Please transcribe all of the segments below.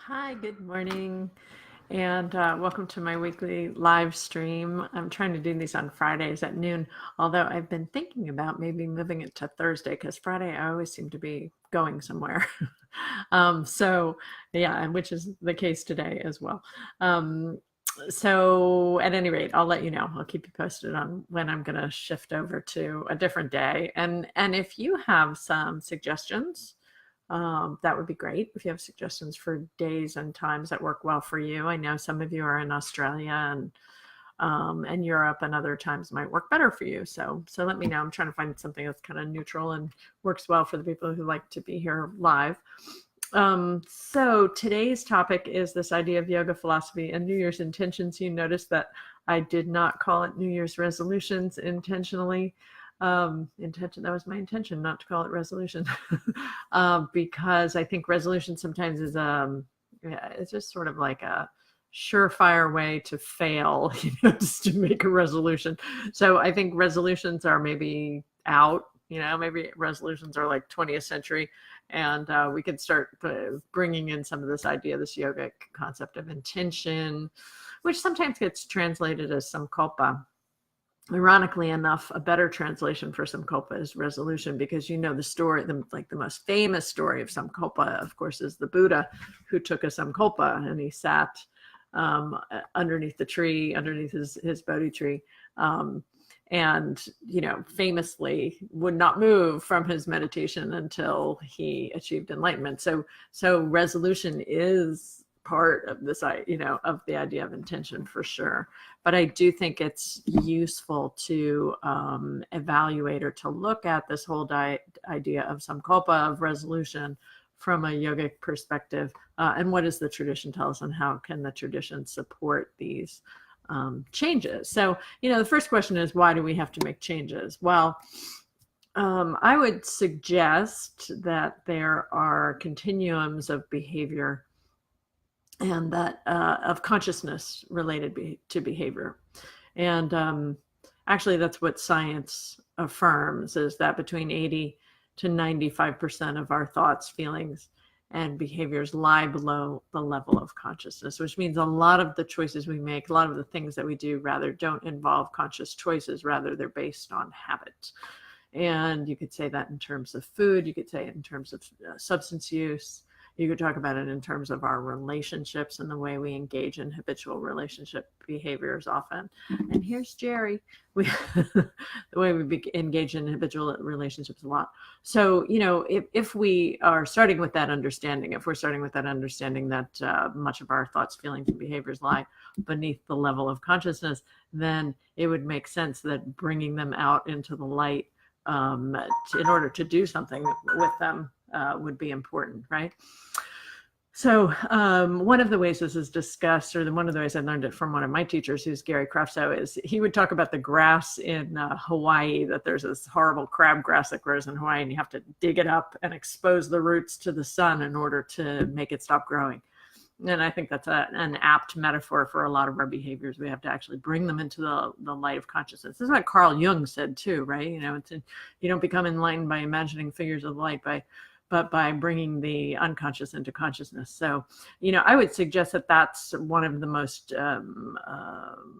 Hi, good morning, and welcome to my weekly live stream. I'm trying to do these on Fridays at noon, although I've been thinking about maybe moving it to Thursday because Friday I always seem to be going somewhere. So, yeah, and which is the case today as well. Um, so, at any rate, I'll let you know. I'll keep you posted on when I'm going to shift over to a different day. And if you have some suggestions, that would be great if you have suggestions for days and times that work well for you. I know some of you are in Australia and Europe, and other times might work better for you. So let me know. I'm trying to find something that's kind of neutral and works well for the people who like to be here live. So today's topic is this idea of yoga philosophy and New Year's intentions. You notice that I did not call it New Year's resolutions intentionally. That was my intention, not to call it resolution. Because I think resolution sometimes is yeah, it's just sort of like a surefire way to fail, just to make a resolution. So I think resolutions are maybe out. Maybe resolutions are like 20th century, and we could start bringing in some of this idea, this yogic concept of intention, which sometimes gets translated as samkalpa. Ironically enough, a better translation for samkalpa is resolution, because the story, the most famous story of samkalpa, of course, is the Buddha who took a samkalpa, and he sat underneath the tree, underneath his Bodhi tree, and famously would not move from his meditation until he achieved enlightenment. So resolution is part of this, of the idea of intention, for sure. But I do think it's useful to evaluate, or to look at this whole idea of samkalpa, of resolution, from a yogic perspective, and what does the tradition tell us, and how can the tradition support these changes? So, the first question is, why do we have to make changes? Well, I would suggest that there are continuums of behavior, and that of consciousness related to behavior. And actually, that's what science affirms, is that between 80 to 95% of our thoughts, feelings, and behaviors lie below the level of consciousness, which means a lot of the choices we make, a lot of the things that we do, rather don't involve conscious choices. Rather, they're based on habit. And you could say that in terms of food, you could say it in terms of substance use, you could talk about it in terms of our relationships and the way we engage in habitual relationship behaviors often. And here's Jerry. The way we engage in habitual relationships a lot. So, if we are starting with that understanding, that much of our thoughts, feelings, and behaviors lie beneath the level of consciousness, then it would make sense that bringing them out into the light, in order to do something with them, would be important, right? So one of the ways this is discussed, or one of the ways I learned it from one of my teachers, who's Gary Crafso, is he would talk about the grass in Hawaii, that there's this horrible crabgrass that grows in Hawaii, and you have to dig it up and expose the roots to the sun in order to make it stop growing. And I think that's an apt metaphor for a lot of our behaviors. We have to actually bring them into the light of consciousness. This is what Carl Jung said too, right? You don't become enlightened by imagining figures of light, but by bringing the unconscious into consciousness. So, I would suggest that that's one of the most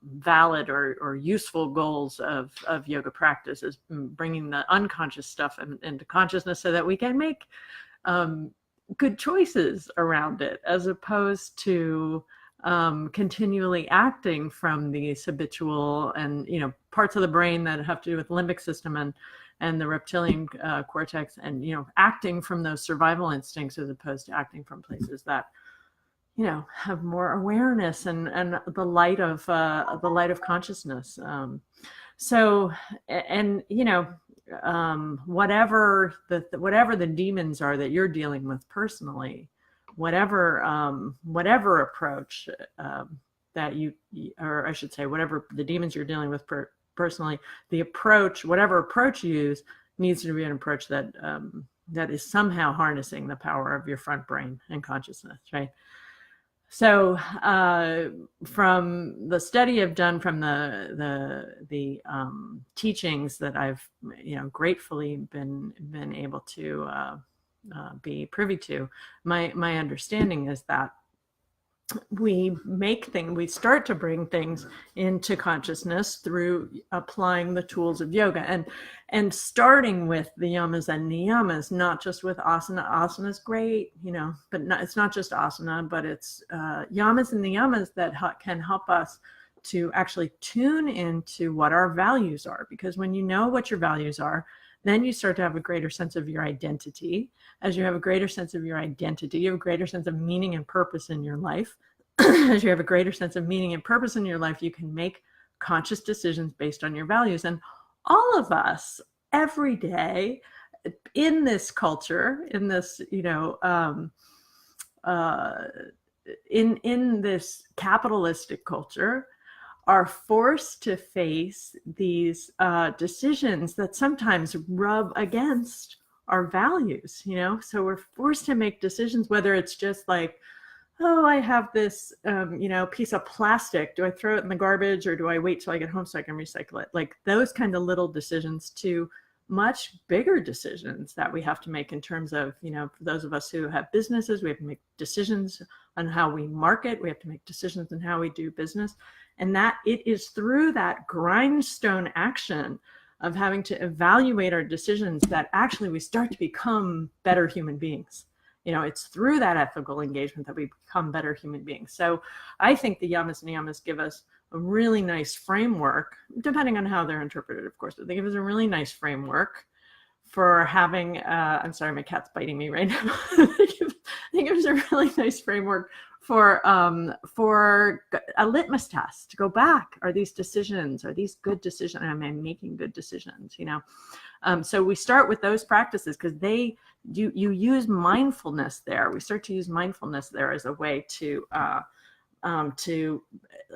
valid or useful goals of yoga practice, is bringing the unconscious stuff into consciousness, so that we can make good choices around it, as opposed to continually acting from these habitual and parts of the brain that have to do with the limbic system and the reptilian cortex, and acting from those survival instincts, as opposed to acting from places that have more awareness and the light of consciousness. So, and whatever the demons are that you're dealing with personally, whatever approach that you, or I should say, whatever the demons you're dealing with personally, whatever approach you use, needs to be an approach that is somehow harnessing the power of your front brain and consciousness, right? So from the study I've done, from the teachings that I've gratefully been able to be privy to, my understanding is that we start to bring things into consciousness through applying the tools of yoga, and starting with the yamas and niyamas, not just with asana. Asana is great, but it's not just asana, but it's yamas and niyamas that can help us to actually tune into what our values are. Because when you know what your values are, then you start to have a greater sense of your identity. As you have a greater sense of your identity, you have a greater sense of meaning and purpose in your life. As you have a greater sense of meaning and purpose in your life, you can make conscious decisions based on your values. And all of us, every day, in this culture, in this, in this capitalistic culture, are forced to face these decisions that sometimes rub against our values, So we're forced to make decisions, whether it's just like, oh, I have this, piece of plastic. Do I throw it in the garbage, or do I wait till I get home so I can recycle it? Like those kind of little decisions to much bigger decisions that we have to make in terms of, for those of us who have businesses, we have to make decisions on how we market. We have to make decisions on how we do business. And that it is through that grindstone action of having to evaluate our decisions that actually we start to become better human beings. It's through that ethical engagement that we become better human beings. So I think the yamas and niyamas give us a really nice framework, depending on how they're interpreted, of course, but they give us a really nice framework for having, I'm sorry, my cat's biting me right now. They give us a really nice framework for a litmus test to go back. Are these good decisions? Am I making good decisions? So we start with those practices because you use mindfulness there. We start to use mindfulness there as a way to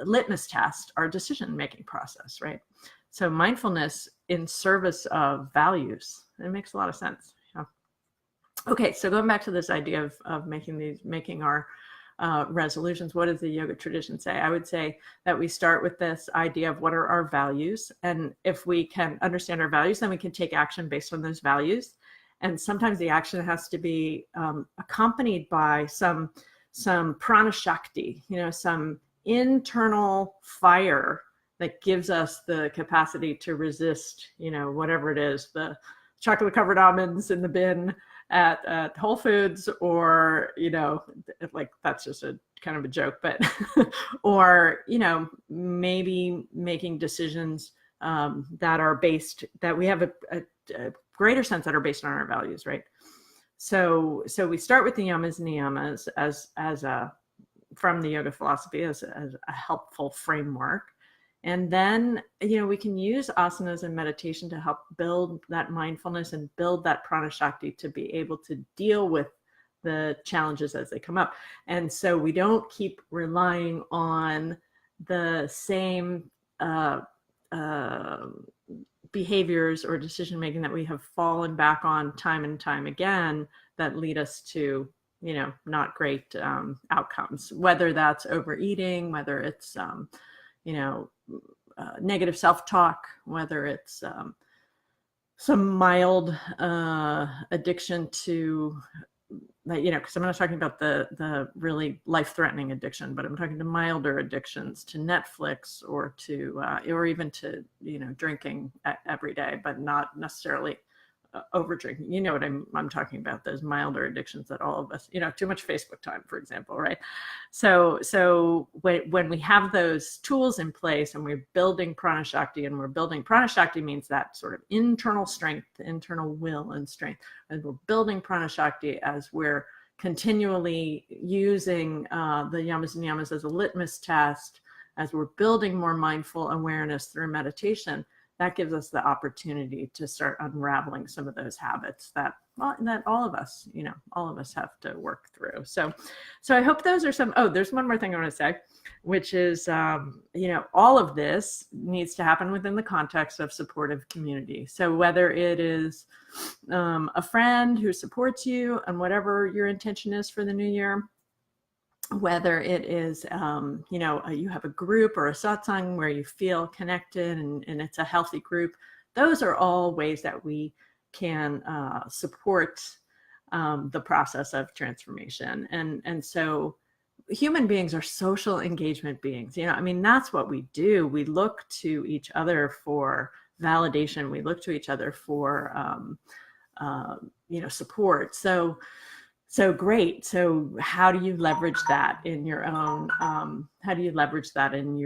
litmus test our decision-making process, right? So mindfulness in service of values. It makes a lot of sense. Okay, so going back to this idea of making our resolutions, what does the yoga tradition say? I would say that we start with this idea of what are our values, and if we can understand our values, then we can take action based on those values. And sometimes the action has to be accompanied by some prana shakti, some internal fire that gives us the capacity to resist, whatever it is, the chocolate covered almonds in the bin at Whole Foods, or, like that's just a kind of a joke, but, or, maybe making decisions that we have a greater sense that are based on our values, right? So we start with the yamas and niyamas as from the yoga philosophy as a helpful framework. And then, we can use asanas and meditation to help build that mindfulness and build that prana shakti to be able to deal with the challenges as they come up. And so we don't keep relying on the same behaviors or decision making that we have fallen back on time and time again that lead us to, not great outcomes, whether that's overeating, whether it's, negative self-talk, whether it's some mild addiction to, because I'm not talking about the really life-threatening addiction, but I'm talking to milder addictions to Netflix or to or even to drinking every day, but not necessarily over drinking. You know what I'm talking about, those milder addictions that all of us, too much Facebook time, for example, right? So when we have those tools in place and we're building prana shakti, and prana shakti means that sort of internal strength, internal will and strength, and we're building prana shakti as we're continually using the yamas and niyamas as a litmus test, as we're building more mindful awareness through meditation. That gives us the opportunity to start unraveling some of those habits that all of us have to work through. So I hope those are some. Oh, there's one more thing I want to say, which is, all of this needs to happen within the context of supportive community. So whether it is a friend who supports you and whatever your intention is for the new year, whether it is, you have a group or a satsang where you feel connected and it's a healthy group, those are all ways that we can support the process of transformation. And so human beings are social engagement beings. I mean, that's what we do. We look to each other for validation. We look to each other for, support. So great. So how do you leverage that in your own, how do you leverage that in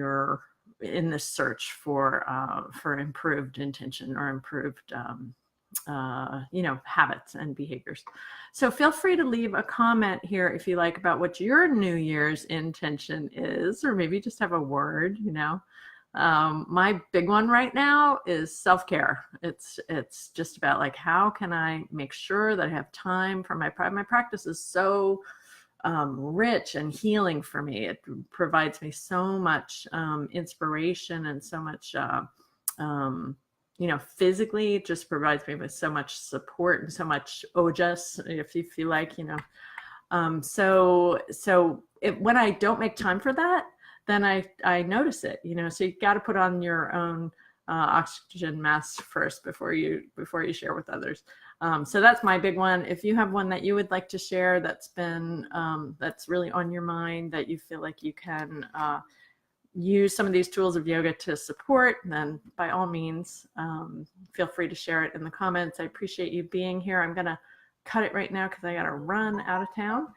the search for improved intention or improved, habits and behaviors? So feel free to leave a comment here if you like about what your New Year's intention is, or maybe just have a word. My big one right now is self-care. It's just about like, how can I make sure that I have time for my practice is so rich and healing for me. It provides me so much inspiration and so much, physically, it just provides me with so much support and so much ojas, if you feel like, when I don't make time for that, then I notice it, so you got to put on your own oxygen mask first before you share with others. So that's my big one. If you have one that you would like to share that's really on your mind, that you feel like you can use some of these tools of yoga to support, then by all means, feel free to share it in the comments. I appreciate you being here. I'm going to cut it right now because I got to run out of town.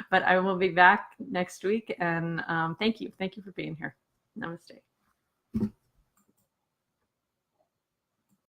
But I will be back next week. And thank you. Thank you for being here. Namaste.